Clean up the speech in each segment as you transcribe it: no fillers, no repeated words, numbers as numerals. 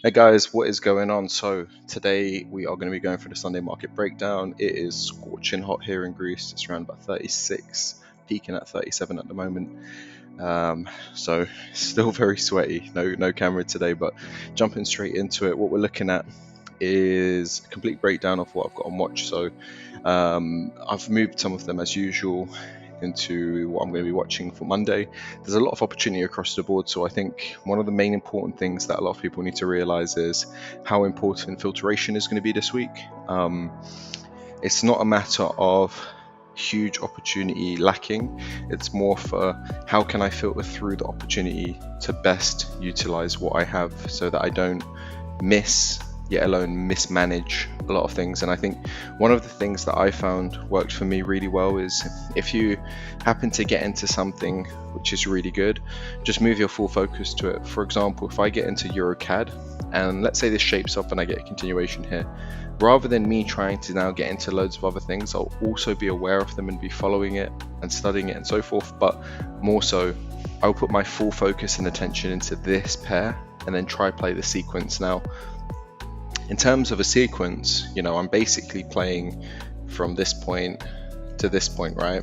Hey guys, what is going on? So today we are going to be going for the Sunday market breakdown. It is scorching hot here in Greece. It's around about 36, peaking at 37 at the moment. So still very sweaty. No camera today, but jumping straight into it. What we're looking at is a complete breakdown of what I've got on watch. So I've moved some of them as usual into what I'm going to be watching for Monday. There's a lot of opportunity across the board, so I think one of the main important things that a lot of people need to realize is how important filtration is going to be this week. It's not a matter of huge opportunity lacking, it's more for how can I filter through the opportunity to best utilize what I have so that I don't miss, yet alone mismanage a lot of things. And I think one of the things that I found worked for me really well is if you happen to get into something which is really good, just move your full focus to it. For example, if I get into EuroCAD and let's say this shapes up and I get a continuation here, rather than me trying to now get into loads of other things, I'll also be aware of them and be following it and studying it and so forth. But more so, I'll put my full focus and attention into this pair and then try play the sequence. Now, in terms of a sequence, I'm basically playing from this point to this point, right?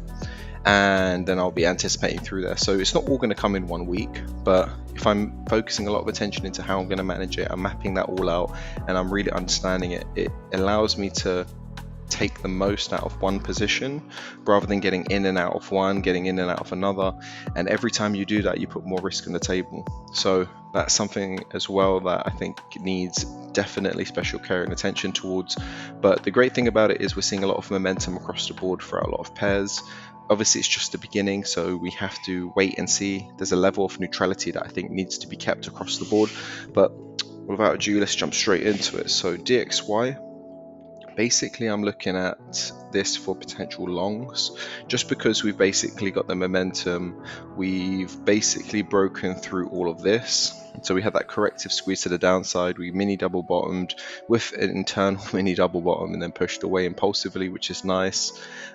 And then I'll be anticipating through there. So it's not all going to come in 1 week, but if I'm focusing a lot of attention into how I'm going to manage it, I'm mapping that all out and I'm really understanding it, it allows me to take the most out of one position rather than getting in and out of one, getting in and out of another. And every time you do that, you put more risk on the table. So that's something as well that I think needs definitely special care and attention towards. But the great thing about it is we're seeing a lot of momentum across the board for a lot of pairs. Obviously it's just the beginning, so we have to wait and see. There's a level of neutrality that I think needs to be kept across the board, but without ado, let's jump straight into it. So DXY, basically I'm looking at this for potential longs, just because we've basically got the momentum. We've basically broken through all of this, so we had that corrective squeeze to the downside. We mini double bottomed with an internal mini double bottom and then pushed away impulsively, which is nice.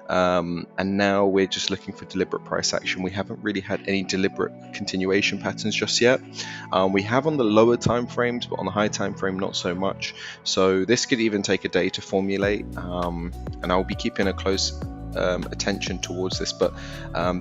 And now we're just looking for deliberate price action. We haven't really had any deliberate continuation patterns just yet. We have on the lower time frames, but on the high time frame not so much. So this could even take a day to formulate, and I'll be keeping a close attention towards this, but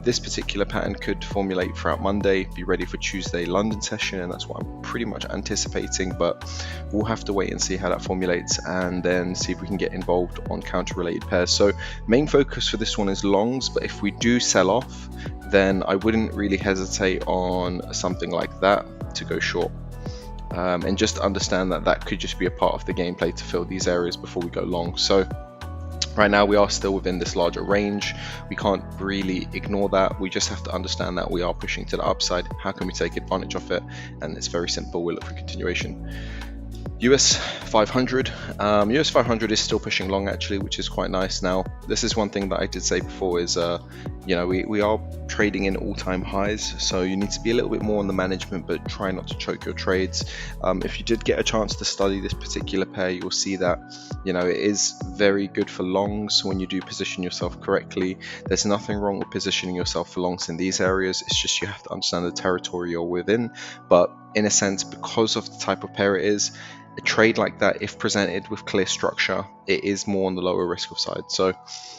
this particular pattern could formulate throughout Monday, be ready for Tuesday London session, and that's what I'm pretty much anticipating. But we'll have to wait and see how that formulates and then see if we can get involved on counter related pairs. So main focus for this one is longs, but if we do sell off, then I wouldn't really hesitate on something like that to go short. And just understand that that could just be a part of the gameplay to fill these areas before we go long. So right now we are still within this larger range. We can't really ignore that. We just have to understand that we are pushing to the upside. How can we take advantage of it? And it's very simple. We'll look for continuation. US 500. US 500 is still pushing long actually, which is quite nice. Now, this is one thing that I did say before is, we are trading in all-time highs, so you need to be a little bit more on the management, but try not to choke your trades. If you did get a chance to study this particular pair, you'll see that, it is very good for longs when you do position yourself correctly. There's nothing wrong with positioning yourself for longs in these areas. It's just you have to understand the territory you're within. But in a sense, because of the type of pair it is, a trade like that, if presented with clear structure, it is more on the lower risk of side. So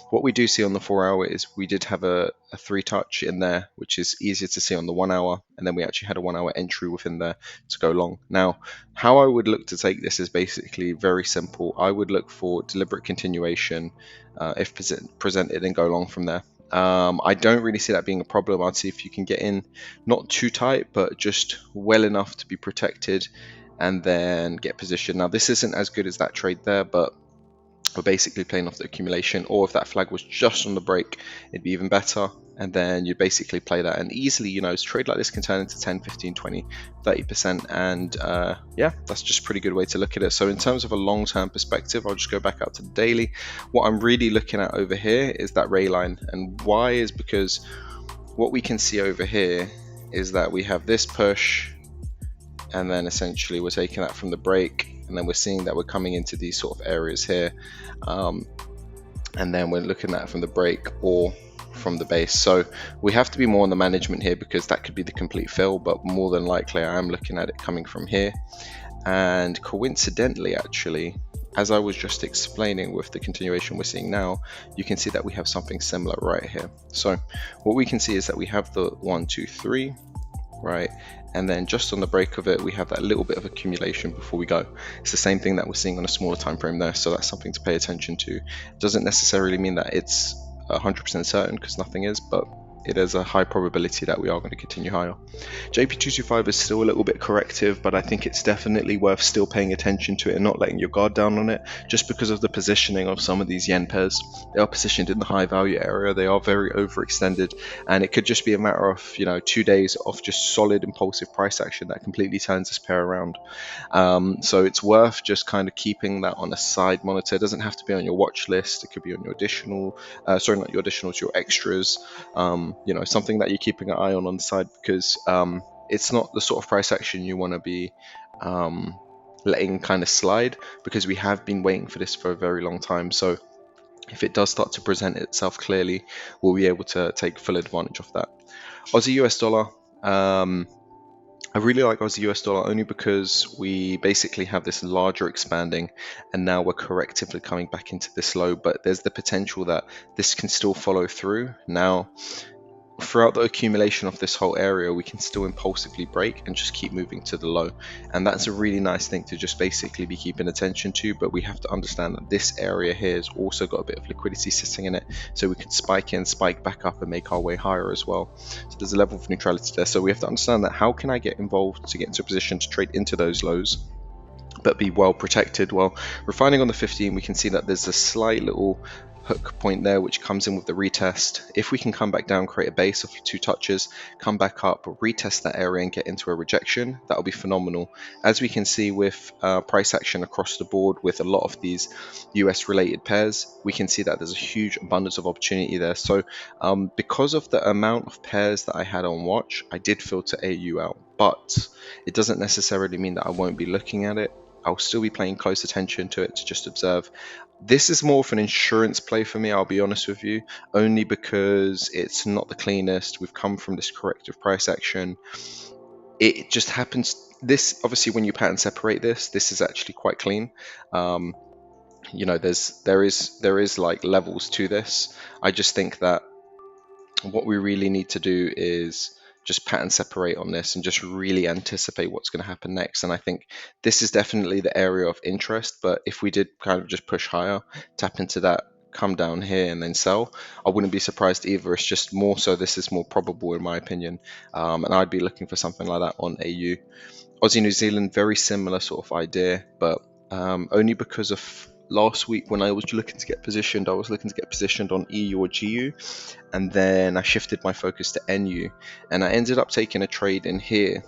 what we do see on the 4 hour is we did have a 3 touch in there, which is easier to see on the 1 hour, and then we actually had a 1 hour entry within there to go long. Now, how I would look to take this is basically very simple. I would look for deliberate continuation if presented and go long from there. I don't really see that being a problem. I'd see if you can get in not too tight, but just well enough to be protected and then get position. Now this isn't as good as that trade there, but we're basically playing off the accumulation, or if that flag was just on the break, it'd be even better. And then you basically play that, and easily, a trade like this can turn into 10, 15, 20, 30%. And yeah, that's just a pretty good way to look at it. So in terms of a long-term perspective, I'll just go back out to the daily. What I'm really looking at over here is that ray line. And why is because what we can see over here is that we have this push, and then essentially we're taking that from the break, and then we're seeing that we're coming into these sort of areas here, and then we're looking at it from the break or from the base. So we have to be more on the management here, because that could be the complete fill, but more than likely I am looking at it coming from here And coincidentally, actually, as I was just explaining with the continuation we're seeing now, you can see that we have something similar right here. So what we can see is that we have the 1, 2, 3, right? And then just on the break of it, we have that little bit of accumulation before we go. It's the same thing that we're seeing on a smaller time frame there, so that's something to pay attention to. It doesn't necessarily mean that it's 100% certain, because nothing is, but it is a high probability that we are going to continue higher. JP225 is still a little bit corrective, but I think it's definitely worth still paying attention to it and not letting your guard down on it, just because of the positioning of some of these yen pairs. They are positioned in the high value area, they are very overextended, and it could just be a matter of 2 days of just solid impulsive price action that completely turns this pair around. So it's worth just kind of keeping that on a side monitor. It doesn't have to be on your watch list, it could be on your additional, sorry, not your additionals, your extras, something that you're keeping an eye on the side, because it's not the sort of price action you want to be letting kind of slide, because we have been waiting for this for a very long time. So if it does start to present itself clearly, we'll be able to take full advantage of that. Aussie US dollar, I really like Aussie US dollar only because we basically have this larger expanding, and now we're correctively coming back into this low, but there's the potential that this can still follow through. Now, throughout the accumulation of this whole area, we can still impulsively break and just keep moving to the low, and that's a really nice thing to just basically be keeping attention to. But we have to understand that this area here has also got a bit of liquidity sitting in it, so we can spike in, spike back up, and make our way higher as well. So there's a level of neutrality there, so we have to understand that how can I get involved to get into a position to trade into those lows but be well protected. Well, refining on the 15, we can see that there's a slight little hook point there which comes in with the retest. If we can come back down, create a base of 2 touches, come back up, retest that area and get into a rejection, that'll be phenomenal. As we can see with price action across the board with a lot of these US related pairs, we can see that there's a huge abundance of opportunity there. So because of the amount of pairs that I had on watch, I did filter AU out, but it doesn't necessarily mean that I won't be looking at it. I'll still be paying close attention to it to just observe. This is more of an insurance play for me, I'll be honest with you, only because it's not the cleanest. We've come from this corrective price action. It just happens, this obviously when you pattern separate this is actually quite clean. There is like levels to this. I just think that what we really need to do is just pattern separate on this and just really anticipate what's going to happen next. And I think this is definitely the area of interest, but if we did kind of just push higher, tap into that, come down here and then sell, I wouldn't be surprised either. It's just more so this is more probable in my opinion, and I'd be looking for something like that on AU. Aussie New Zealand, very similar sort of idea, but only because of last week when I was looking to get positioned, I was looking to get positioned on EU or GU, and then I shifted my focus to NU, and I ended up taking a trade in here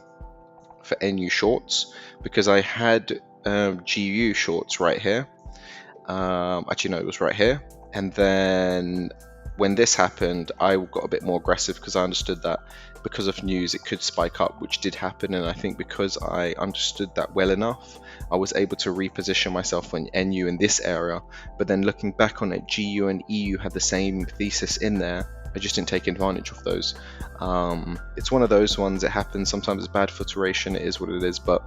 for NU shorts because I had GU shorts right here. Actually no, it was right here, and then when this happened, I got a bit more aggressive because I understood that because of news it could spike up, which did happen. And I think because I understood that well enough, I was able to reposition myself on NU in this area. But then looking back on it, GU and EU had the same thesis in there. I just didn't take advantage of those. It's one of those ones, it happens. Sometimes it's bad filtration, it is what it is. But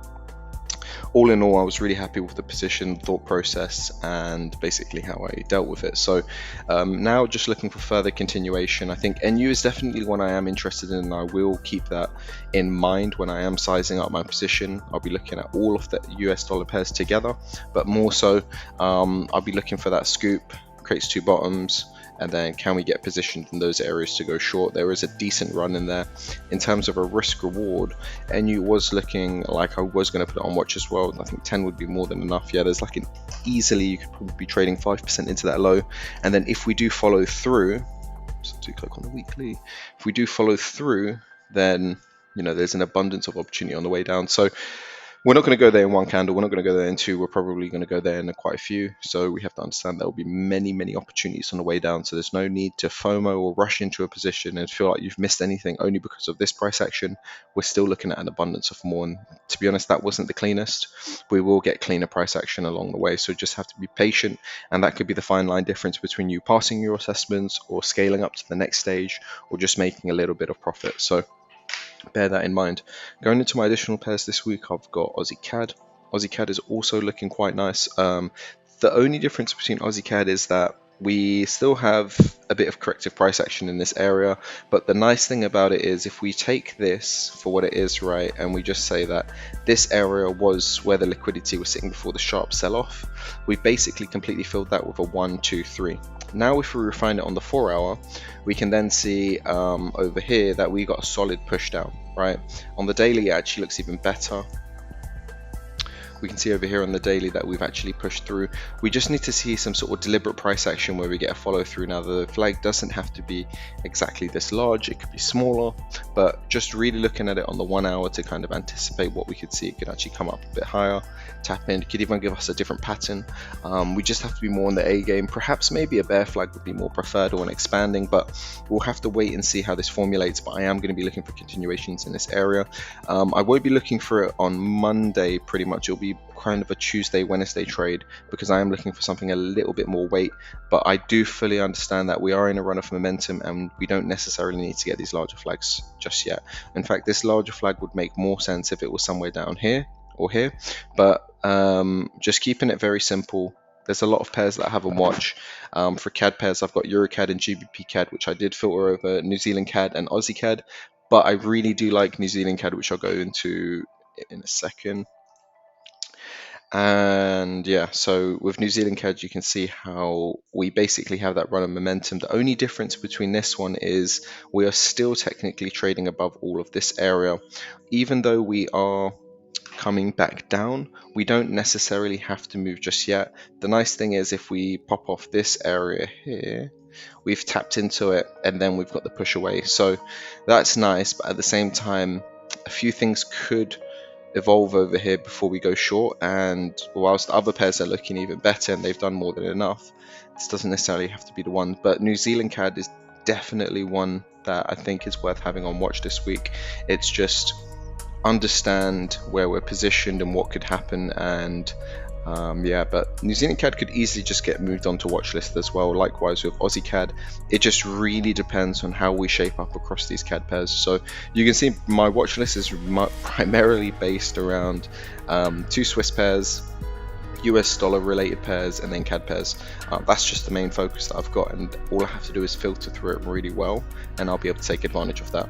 all in all, I was really happy with the position, thought process, and basically how I dealt with it. So now just looking for further continuation. I think NU is definitely one I am interested in, and I will keep that in mind when I am sizing up my position. I'll be looking at all of the US dollar pairs together, but more so I'll be looking for that scoop, creates 2 bottoms, and then can we get positioned in those areas to go short. There is a decent run in there. In terms of a risk reward, NU was looking like I was going to put it on watch as well. I think 10 would be more than enough. Yeah, there's like an easily, you could probably be trading 5% into that low, and then if we do follow through, so do click on the weekly, if we do follow through, then there's an abundance of opportunity on the way down. So we're not going to go there in 1 candle, we're not going to go there in 2, we're probably going to go there in quite a few. So we have to understand there will be many opportunities on the way down, so there's no need to FOMO or rush into a position and feel like you've missed anything only because of this price action. We're still looking at an abundance of more, and to be honest, that wasn't the cleanest. We will get cleaner price action along the way, so just have to be patient, and that could be the fine line difference between you passing your assessments or scaling up to the next stage or just making a little bit of profit. So bear that in mind. Going into my additional pairs this week, I've got Aussie CAD, Aussie CAD is also looking quite nice. The only difference between Aussie CAD is that we still have a bit of corrective price action in this area, but the nice thing about it is if we take this for what it is, right, and we just say that this area was where the liquidity was sitting before the sharp sell-off, we've basically completely filled that with a 1, 2, 3. Now if we refine it on the 4 hour, we can then see over here that we got a solid push down, right? On the daily it actually looks even better. We can see over here on the daily that we've actually pushed through. We just need to see some sort of deliberate price action where we get a follow through. Now the flag doesn't have to be exactly this large, it could be smaller, but just really looking at it on the 1 hour to kind of anticipate what we could see. It could actually come up a bit higher, tap in, it could even give us a different pattern. We just have to be more on the A game. Perhaps maybe a bear flag would be more preferred or an expanding, but we'll have to wait and see how this formulates. But I am going to be looking for continuations in this area. I won't be looking for it on Monday pretty much. It'll be kind of a Tuesday, Wednesday trade because I am looking for something a little bit more weight, but I do fully understand that we are in a run of momentum and we don't necessarily need to get these larger flags just yet. In fact, this larger flag would make more sense if it was somewhere down here or here, but just keeping it very simple. There's a lot of pairs that I haven't watched. For CAD pairs, I've got Euro CAD and GBP CAD, which I did filter over New Zealand CAD and Aussie CAD, but I really do like New Zealand CAD, which I'll go into in a second. And yeah, so with New Zealand CAD, you can see how we basically have that run of momentum. The only difference between this one is we are still technically trading above all of this area. Even though we are coming back down, we don't necessarily have to move just yet. The nice thing is if we pop off this area here, we've tapped into it and then we've got the push away. So that's nice, but at the same time, a few things could evolve over here before we go short, and whilst the other pairs are looking even better and they've done more than enough, this doesn't necessarily have to be the one. But New Zealand CAD is definitely one that I think is worth having on watch this week. It's just understand where we're positioned and what could happen, and yeah, but New Zealand CAD could easily just get moved onto watch list as well. Likewise with Aussie CAD, it just really depends on how we shape up across these CAD pairs. So you can see my watch list is primarily based around 2 Swiss pairs, US dollar related pairs, and then CAD pairs. That's just the main focus that I've got, and all I have to do is filter through it really well and I'll be able to take advantage of that.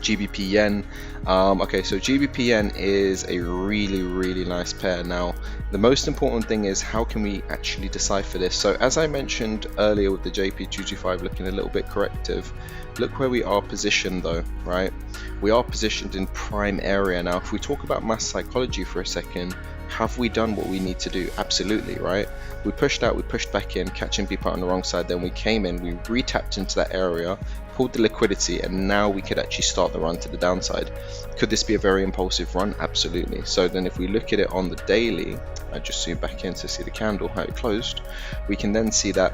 GBP yen. Okay, so GBP yen is a really nice pair. Now the most important thing is how can we actually decipher this. So as I mentioned earlier with the JP225 looking a little bit corrective, look where we are positioned though, right? We are positioned in prime area. Now if we talk about mass psychology for a second, have we done what we need to do? Absolutely, right? We pushed out, we pushed back in, catching people on the wrong side, then we came in, we re-tapped into that area, pulled the liquidity, and now we could actually start the run to the downside. Could this be a very impulsive run? Absolutely. So then if we look at it on the daily, I just zoom back in to see the candle, how it closed, we can then see that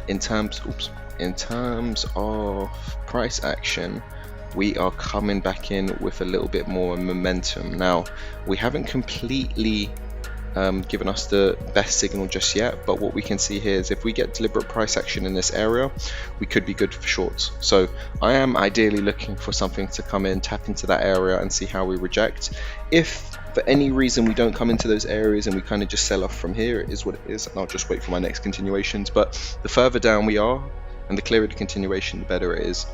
in terms of price action, we are coming back in with a little bit more momentum. Now we haven't completely given us the best signal just yet, but what we can see here is if we get deliberate price action in this area, we could be good for shorts. So I am ideally looking for something to come in, tap into that area and see how we reject. If for any reason we don't come into those areas and we kind of just sell off from here, it is what it is, and I'll just wait for my next continuations. But the further down we are and the clearer the continuation, the better it is.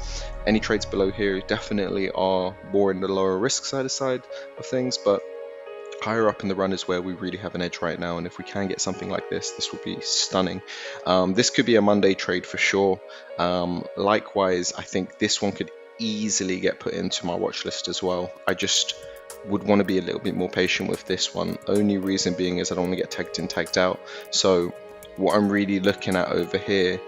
Any trades below here definitely are more in the lower risk side of things, but higher up in the run is where we really have an edge right now, and if we can get something like this would be stunning. This could be a Monday trade for sure. Likewise, I think this one could easily get put into my watch list as well. I just would want to be a little bit more patient with this one. Only reason being is I don't want to get tagged in, tagged out. So what I'm really looking at over here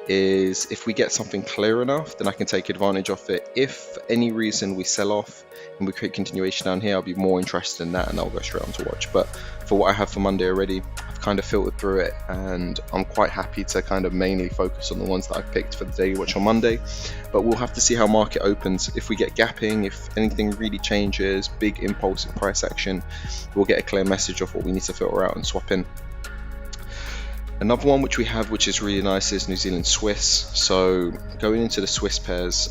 is if we get something clear enough, then I can take advantage of it. If for any reason we sell off and we create continuation down here, I'll be more interested in that and I'll go straight on to watch. But for what I have for Monday already, I've kind of filtered through it and I'm quite happy to kind of mainly focus on the ones that I've picked for the daily watch on Monday. But we'll have to see how market opens. If we get gapping, if anything really changes, big impulsive price action, we'll get a clear message of what we need to filter out and swap in. Another one which we have, which is really nice, is New Zealand Swiss. So going into the Swiss pairs,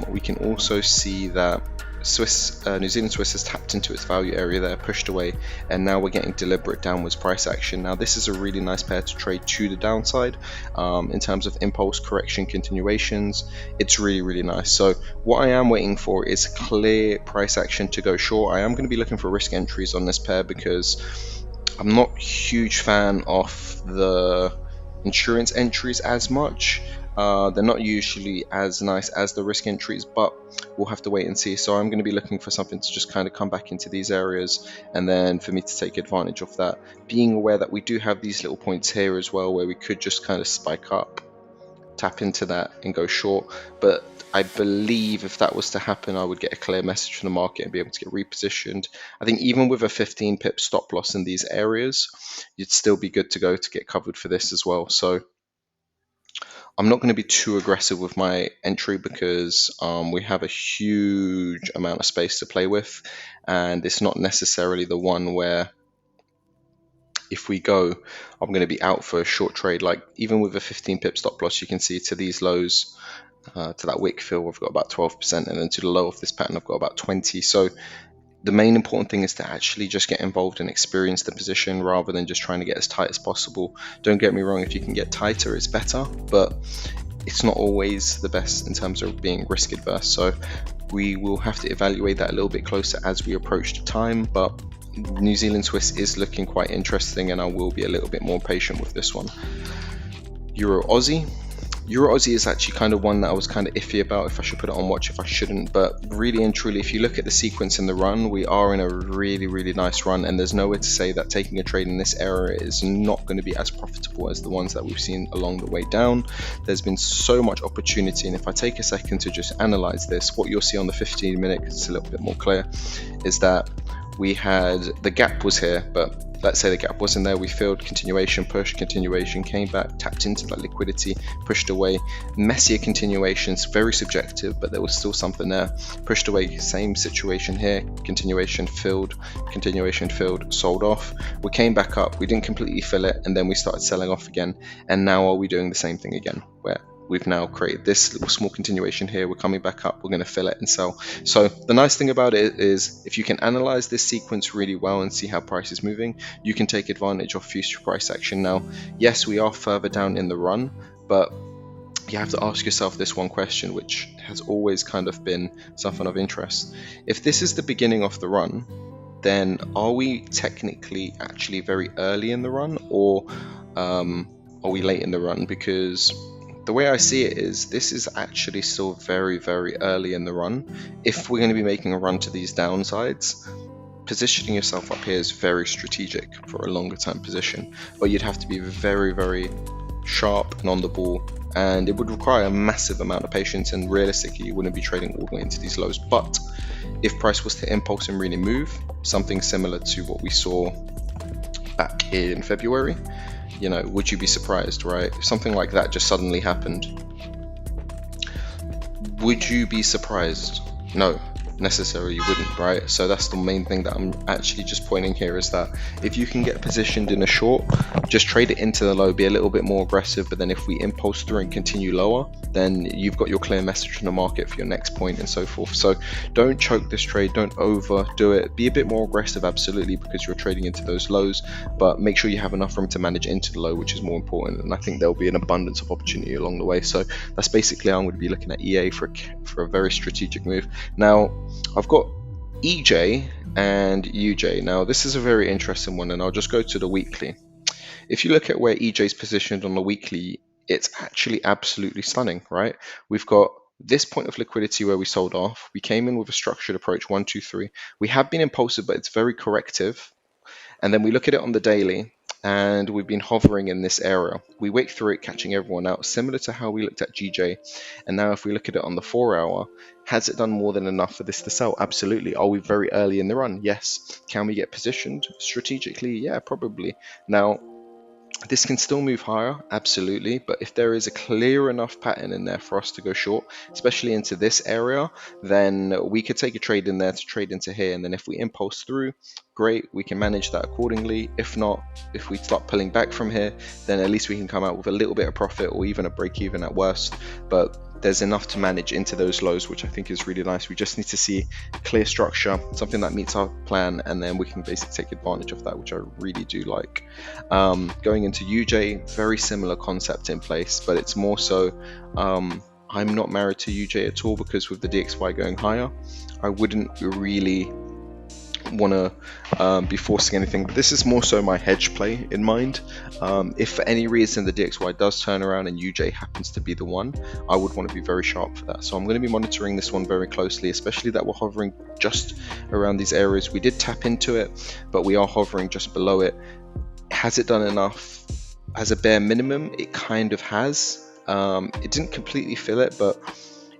we can also see that New Zealand Swiss has tapped into its value area there, pushed away, and now we're getting deliberate downwards price action. Now this is a really nice pair to trade to the downside in terms of impulse correction continuations. It's really nice. So what I am waiting for is clear price action to go short. I am going to be looking for risk entries on this pair because I'm not a huge fan of the insurance entries as much. They're not usually as nice as the risk entries, but we'll have to wait and see. So I'm going to be looking for something to just kind of come back into these areas, and then for me to take advantage of that, being aware that we do have these little points here as well where we could just kind of spike up, tap into that and go short. But I believe if that was to happen, I would get a clear message from the market and be able to get repositioned. I think even with a 15 pip stop loss in these areas, you'd still be good to go to get covered for this as well. So I'm not going to be too aggressive with my entry because we have a huge amount of space to play with, and it's not necessarily the one where if we go, I'm going to be out for a short trade. Like even with a 15 pip stop loss, you can see to these lows, to that wick fill, I've got about 12%, and then to the low of this pattern, I've got about 20. So the main important thing is to actually just get involved and experience the position rather than just trying to get as tight as possible. Don't get me wrong, if you can get tighter, it's better, but it's not always the best in terms of being risk adverse. So we will have to evaluate that a little bit closer as we approach the time. But New Zealand Swiss is looking quite interesting, and I will be a little bit more patient with this one. Euro Aussie is actually kind of one that I was kind of iffy about if I should put it on watch, if I shouldn't. But really and truly, if you look at the sequence in the run, we are in a really nice run, and there's nowhere to say that taking a trade in this area is not going to be as profitable as the ones that we've seen along the way down. There's been so much opportunity, and if I take a second to just analyze this, what you'll see on the 15-minute, because it's a little bit more clear, is that we had the gap was here, but let's say the gap wasn't there, we filled, continuation, push, continuation, came back, tapped into that liquidity, pushed away, messier continuations, very subjective, but there was still something there, pushed away, same situation here, continuation filled, sold off, we came back up, we didn't completely fill it, and then we started selling off again, and now are we doing the same thing again, where we've now created this little small continuation here, we're coming back up, we're going to fill it and sell. So the nice thing about it is if you can analyze this sequence really well and see how price is moving, you can take advantage of future price action. Now, yes, we are further down in the run, but you have to ask yourself this one question, which has always kind of been something of interest. If this is the beginning of the run, then are we technically actually very early in the run, or are we late in the run? Because the way I see it is this is actually still very early in the run. If we're going to be making a run to these downsides, positioning yourself up here is very strategic for a longer term position, but you'd have to be very sharp and on the ball, and it would require a massive amount of patience, and realistically you wouldn't be trading all the way into these lows. But if price was to impulse and really move, something similar to what we saw back in February, you know, would you be surprised, right? If something like that just suddenly happened, would you be surprised? No, necessarily you wouldn't, right? So that's the main thing that I'm actually just pointing here, is that if you can get positioned in a short, just trade it into the low, be a little bit more aggressive, but then if we impulse through and continue lower, then you've got your clear message from the market for your next point and so forth. So don't choke this trade, don't overdo it, be a bit more aggressive, absolutely, because you're trading into those lows, but make sure you have enough room to manage into the low, which is more important, and I think there'll be an abundance of opportunity along the way. So that's basically how I'm going to be looking at EA for a very strategic move. Now I've got EJ and UJ. Now this is a very interesting one, and I'll just go to the weekly. If you look at where EJ's positioned on the weekly, it's actually absolutely stunning, right? We've got this point of liquidity where we sold off. We came in with a structured approach, 1, 2, 3. We have been impulsive, but it's very corrective. And then we look at it on the daily, and we've been hovering in this area. We wick through it, catching everyone out, similar to how we looked at GJ. And now if we look at it on the 4 hour, has it done more than enough for this to sell? Absolutely. Are we very early in the run? Yes. Can we get positioned strategically? Yeah, probably. Now, this can still move higher, absolutely, but if there is a clear enough pattern in there for us to go short, especially into this area, then we could take a trade in there to trade into here, and then if we impulse through, great, we can manage that accordingly. If not, if we start pulling back from here, then at least we can come out with a little bit of profit or even a break even at worst. But there's enough to manage into those lows, which I think is really nice. We just need to see clear structure, something that meets our plan, and then we can basically take advantage of that, which I really do like. Going into UJ, very similar concept in place, but it's more so I'm not married to UJ at all, because with the DXY going higher, I wouldn't really want to be forcing anything, but this is more so my hedge play in mind. If for any reason the DXY does turn around and UJ happens to be the one, I would want to be very sharp for that. So I'm going to be monitoring this one very closely, especially that we're hovering just around these areas. We did tap into it, but we are hovering just below it. Has it done enough? As a bare minimum, it kind of has. It didn't completely fill it, but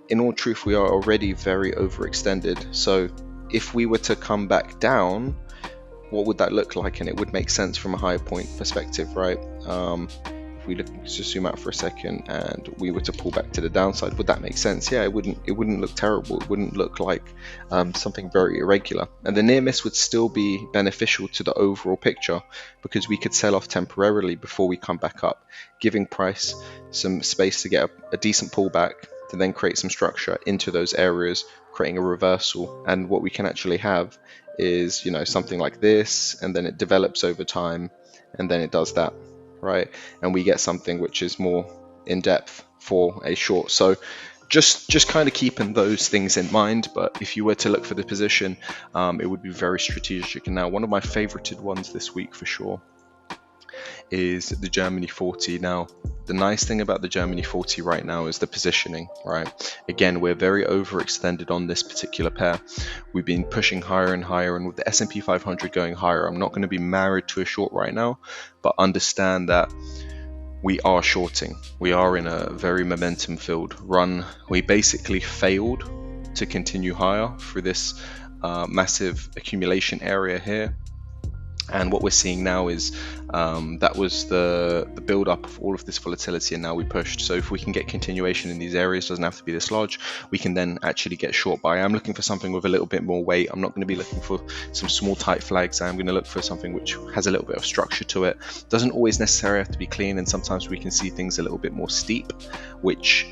in all truth, we are already very overextended. So if we were to come back down, what would that look like? And it would make sense from a higher point perspective, right? If we look, just zoom out for a second, and we were to pull back to the downside, would that make sense? Yeah, it wouldn't look terrible. It wouldn't look like something very irregular. And the near miss would still be beneficial to the overall picture, because we could sell off temporarily before we come back up, giving price some space to get a decent pullback, to then create some structure into those areas, creating a reversal. And what we can actually have is, you know, something like this, and then it develops over time, and then it does that, right? And we get something which is more in depth for a short. So just kind of keeping those things in mind. But if you were to look for the position, it would be very strategic. And now one of my favorited ones this week for sure is the Germany 40. Now, the nice thing about the Germany 40 right now is the positioning, right? Again, we're very overextended on this particular pair. We've been pushing higher and higher, and with the S&P 500 going higher, I'm not going to be married to a short right now, but understand that we are shorting. We are in a very momentum-filled run. We basically failed to continue higher through this massive accumulation area here. And what we're seeing now is that was the build up of all of this volatility, and now we pushed. So if we can get continuation in these areas, doesn't have to be this large, we can then actually get short by. I'm looking for something with a little bit more weight. I'm not going to be looking for some small tight flags. I'm going to look for something which has a little bit of structure to it. Doesn't always necessarily have to be clean, and sometimes we can see things a little bit more steep, which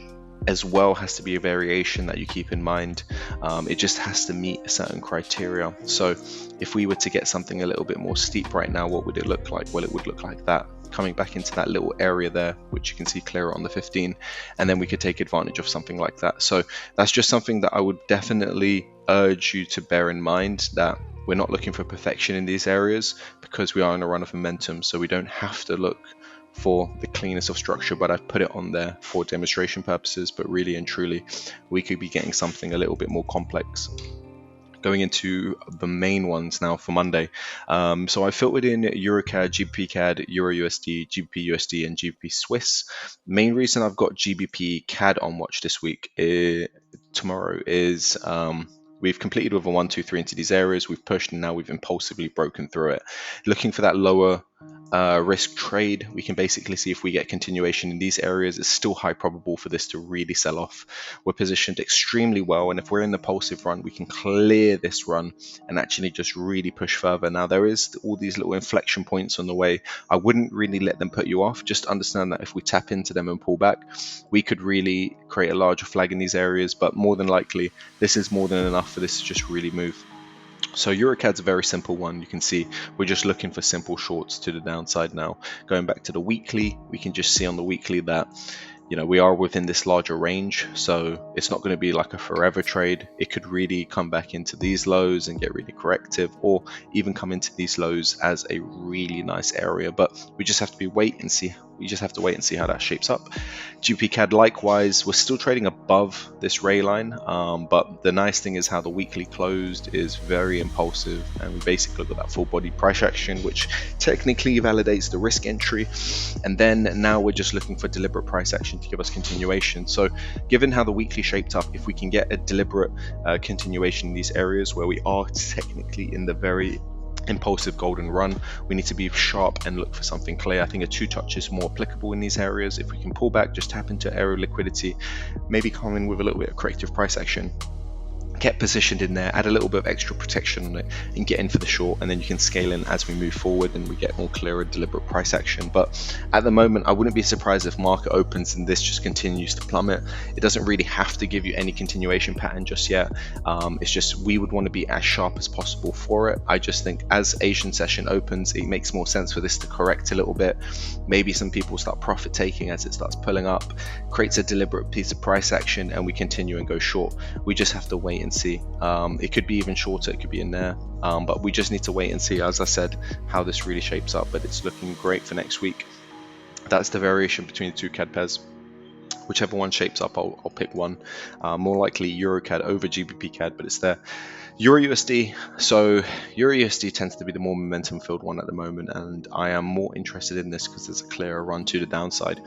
as well has to be a variation that you keep in mind. It just has to meet a certain criteria. So if we were to get something a little bit more steep right now, what would it look like? Well, it would look like that, coming back into that little area there, which you can see clearer on the 15, and then we could take advantage of something like that. So that's just something that I would definitely urge you to bear in mind, that we're not looking for perfection in these areas, because we are on a run of momentum. So we don't have to look for the cleanest of structure, but I've put it on there for demonstration purposes. But really and truly, we could be getting something a little bit more complex. Going into the main ones now for Monday. So I filtered in EuroCAD, GBP CAD, Euro USD, GBP USD, and GBP Swiss. Main reason I've got GBP CAD on watch this week tomorrow is we've completed with a 1, 2, 3 into these areas. We've pushed, and now we've impulsively broken through it. Looking for that lower risk trade, we can basically see if we get continuation in these areas. It's still high probable for this to really sell off. We're positioned extremely well, and if we're in the impulsive run, we can clear this run and actually just really push further. Now, there is all these little inflection points on the way. I wouldn't really let them put you off. Just understand that if we tap into them and pull back, we could really create a larger flag in these areas, but more than likely this is more than enough for this to just really move. So EuroCAD's a very simple one. You can see we're just looking for simple shorts to the downside now. Going back to the weekly, we can just see on the weekly that, you know, we are within this larger range, so it's not going to be like a forever trade. It could really come back into these lows and get really corrective, or even come into these lows as a really nice area. But we just have to wait and see. We just have to wait and see how that shapes up. GBP CAD likewise, we're still trading above this ray line, but the nice thing is how the weekly closed is very impulsive, and we basically got that full body price action, which technically validates the risk entry. And then now we're just looking for deliberate price action to give us continuation. So given how the weekly shaped up, if we can get a deliberate continuation in these areas where we are technically in the very impulsive golden run, we need to be sharp and look for something clear. I think a 2-touch is more applicable in these areas. If we can pull back, just tap into area liquidity, maybe come in with a little bit of corrective price action, get positioned in there, add a little bit of extra protection on it, and get in for the short, and then you can scale in as we move forward and we get more clearer deliberate price action. But at the moment, I wouldn't be surprised if market opens and this just continues to plummet. It doesn't really have to give you any continuation pattern just yet. It's just we would want to be as sharp as possible for it. I just think as Asian session opens, it makes more sense for this to correct a little bit. Maybe some people start profit taking as it starts pulling up, creates a deliberate piece of price action, and we continue and go short. We just have to wait and see. It could be even shorter, it could be in there, but we just need to wait and see, as I said, how this really shapes up. But it's looking great for next week. That's the variation between the two CAD pairs. Whichever one shapes up, I'll pick one. More likely Euro CAD over GBP CAD, but it's there. Euro USD. So Euro USD tends to be the more momentum filled one at the moment, and I am more interested in this because there's a clearer run to the downside.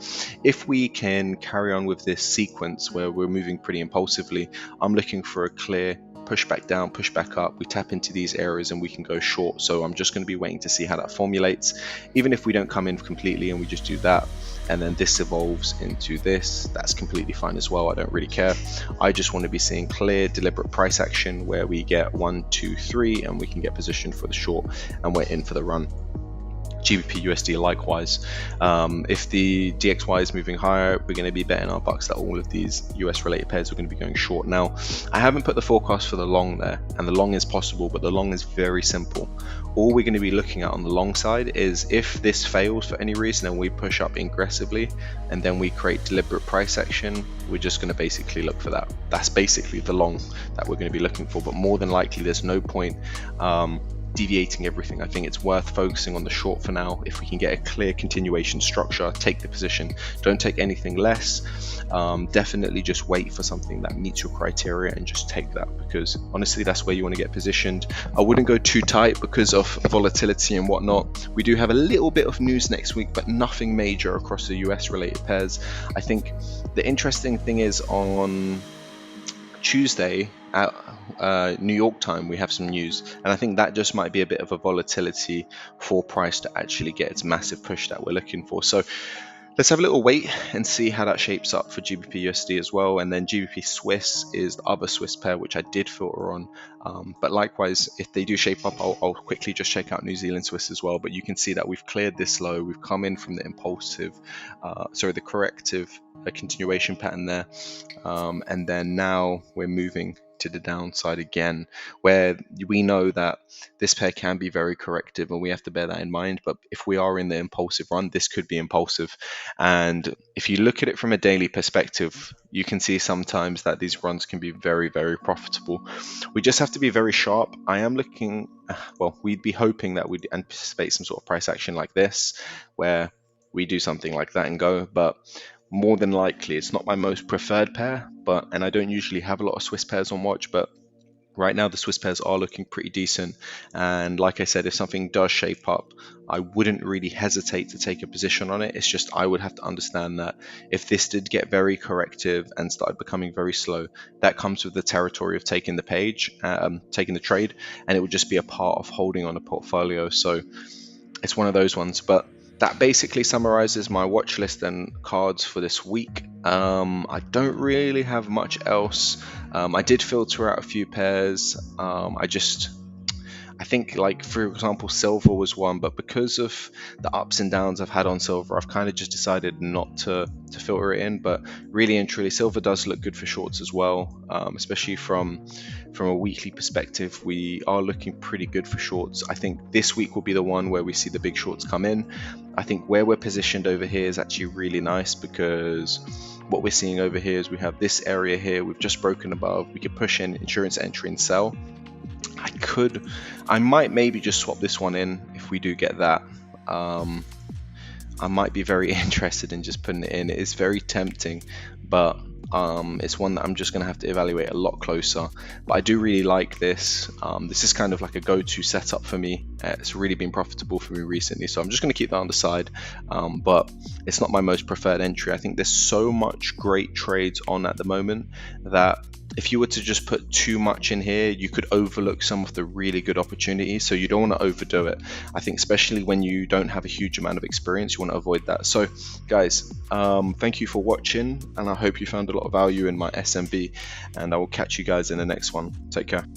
If we can carry on with this sequence where we're moving pretty impulsively, I'm looking for a clear push back down, push back up, we tap into these areas and we can go short. So I'm just going to be waiting to see how that formulates. Even if we don't come in completely and we just do that, and then this evolves into this, that's completely fine as well. I don't really care. I just want to be seeing clear, deliberate price action where we get 1, 2, 3, and we can get positioned for the short, and we're in for the run. GBP USD likewise. If the DXY is moving higher, we're going to be betting our bucks that all of these US related pairs are going to be going short. Now, I haven't put the forecast for the long there, and the long is possible, but the long is very simple. All we're going to be looking at on the long side is if this fails for any reason and we push up aggressively and then we create deliberate price action, we're just going to basically look for that. That's basically the long that we're going to be looking for, but more than likely there's no point deviating everything. I think it's worth focusing on the short for now. If we can get a clear continuation structure, take the position, don't take anything less. Definitely just wait for something that meets your criteria and just take that, because honestly that's where you want to get positioned. I wouldn't go too tight because of volatility and whatnot. We do have a little bit of news next week, but nothing major across the US related pairs. I think the interesting thing is on Tuesday at New York time we have some news, and I think that just might be a bit of a volatility for price to actually get its massive push that we're looking for. So let's have a little wait and see how that shapes up for GBP USD as well. And then GBP Swiss is the other Swiss pair which I did filter on, but likewise if they do shape up, I'll quickly just check out New Zealand Swiss as well. But you can see that we've cleared this low, we've come in from the the corrective continuation pattern there, and then now we're moving to the downside again, where we know that this pair can be very corrective and we have to bear that in mind. But if we are in the impulsive run, this could be impulsive. And if you look at it from a daily perspective, you can see sometimes that these runs can be very, very profitable. We just have to be very sharp. I am looking, well, we'd be hoping that we'd anticipate some sort of price action like this, where we do something like that and go, but more than likely it's not my most preferred pair, and I don't usually have a lot of Swiss pairs on watch, but right now the Swiss pairs are looking pretty decent. And like I said, if something does shape up, I wouldn't really hesitate to take a position on it. It's just I would have to understand that if this did get very corrective and started becoming very slow, that comes with the territory of taking the trade, and it would just be a part of holding on a portfolio. So it's one of those ones. But that basically summarizes my watch list and cards for this week. I don't really have much else. I did filter out a few pairs. I think, like, for example, silver was one, but because of the ups and downs I've had on silver, I've kind of just decided not to filter it in. But really and truly, silver does look good for shorts as well, especially from a weekly perspective. We are looking pretty good for shorts. I think this week will be the one where we see the big shorts come in. I think where we're positioned over here is actually really nice, because what we're seeing over here is we have this area here, we've just broken above, we could push in insurance entry and sell. I might maybe just swap this one in if we do get that. I might be very interested in just putting it in. It is very tempting, but it's one that I'm just going to have to evaluate a lot closer. But I do really like this. This is kind of like a go-to setup for me. It's really been profitable for me recently, so I'm just going to keep that on the side. But it's not my most preferred entry. I think there's so much great trades on at the moment that if you were to just put too much in here, you could overlook some of the really good opportunities. So you don't want to overdo it. I think especially when you don't have a huge amount of experience, you want to avoid that. So guys, thank you for watching, and I hope you found a lot of value in my SMB, and I will catch you guys in the next one. Take care.